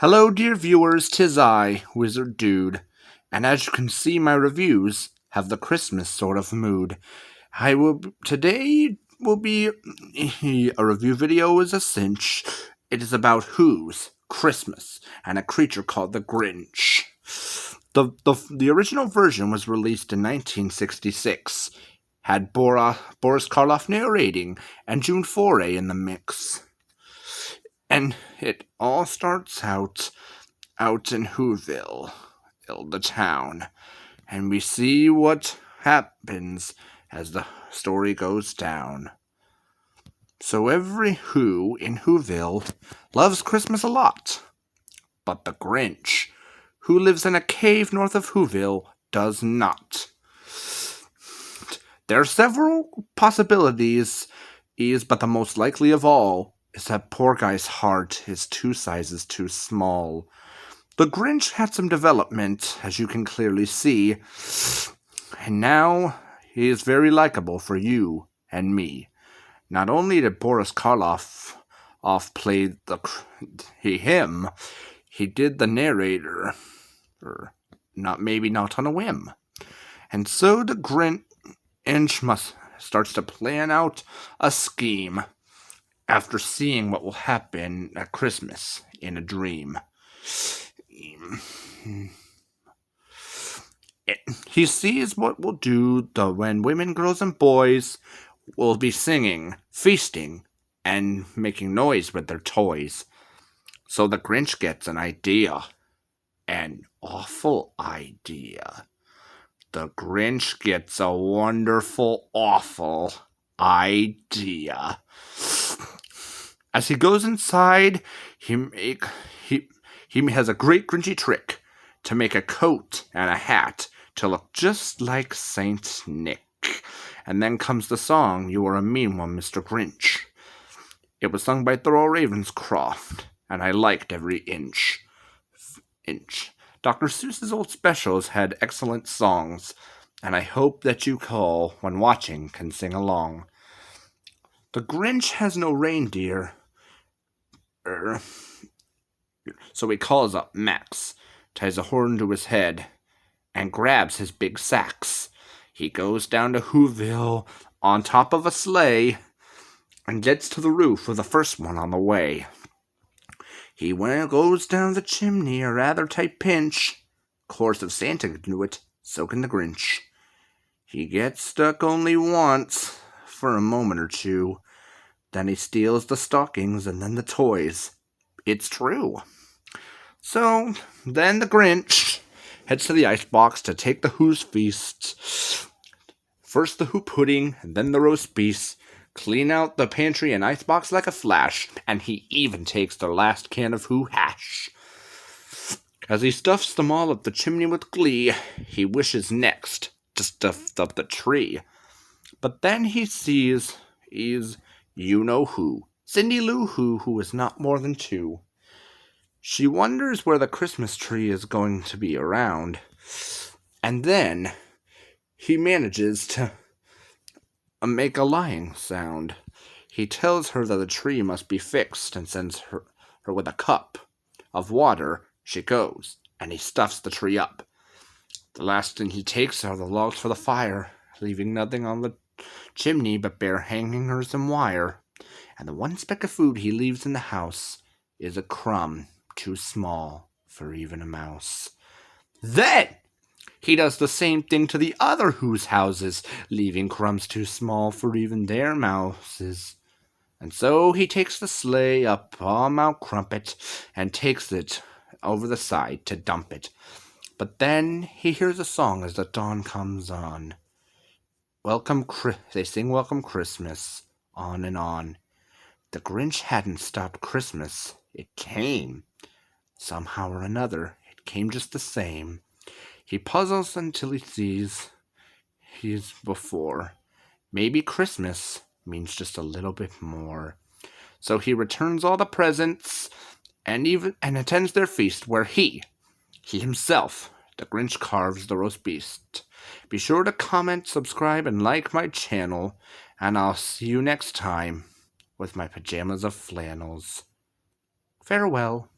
Hello, dear viewers, 'tis I, Wizard Dude, and as you can see, my reviews have the Christmas sort of mood. Today will be a review video is a cinch. It is about Who's Christmas and a creature called the Grinch. The original version was released in 1966, had Boris Karloff narrating, and June Foray in the mix. And it all starts out in Whoville, the town, and we see what happens as the story goes down. So every Who in Whoville loves Christmas a lot, but the Grinch, who lives in a cave north of Whoville, does not. There are several possibilities, but the most likely of all is that poor guy's heart is 2 sizes too small. The Grinch had some development, as you can clearly see, and now he is very likable for you and me. Not only did Boris Karloff play him, he did the narrator, not on a whim. And so the Grinch starts to plan out a scheme after seeing what will happen at Christmas in a dream. He sees what will do when women, girls, and boys will be singing, feasting, and making noise with their toys. So the Grinch gets an idea. An awful idea. The Grinch gets a wonderful, awful idea. As he goes inside, he has a great Grinchy trick to make a coat and a hat to look just like Saint Nick. And then comes the song, "You Are a Mean One, Mr. Grinch." It was sung by Thurl Ravenscroft, and I liked every inch. Dr. Seuss's old specials had excellent songs, and I hope that you all, when watching, can sing along. The Grinch has no reindeer, so he calls up Max, ties a horn to his head, and grabs his big sacks. He goes down to Whoville on top of a sleigh and gets to the roof with the first one on the way. He goes down the chimney, a rather tight pinch. Of course, if Santa could do it, so can the Grinch. He gets stuck only once, for a moment or two. Then he steals the stockings and then the toys. It's true. So, then the Grinch heads to the icebox to take the Who's feast. First the Who pudding, and then the roast beef. Clean out the pantry and icebox like a flash, and he even takes the last can of Who hash. As he stuffs them all up the chimney with glee, he wishes next to stuff up the tree. But then he sees you-know-who, Cindy Lou Who is not more than 2. She wonders where the Christmas tree is going to be around, and then he manages to make a lying sound. He tells her that the tree must be fixed and sends her with a cup of water. She goes, and he stuffs the tree up. The last thing he takes are the logs for the fire, leaving nothing on the chimney but bare hangers and wire. And the one speck of food he leaves in the house is a crumb too small for even a mouse. Then he does the same thing to the other Who's houses, leaving crumbs too small for even their mouses. And so he takes the sleigh up on Mount Crumpet and takes it over the side to dump it. But then he hears a song as the dawn comes on. They sing Welcome Christmas, on and on. The Grinch hadn't stopped Christmas. It came. Somehow or another, it came just the same. He puzzles until he sees he's before. Maybe Christmas means just a little bit more. So he returns all the presents and attends their feast where he himself, the Grinch, carves the roast beast. Be sure to comment, subscribe, and like my channel, and I'll see you next time with my pajamas of flannels. Farewell.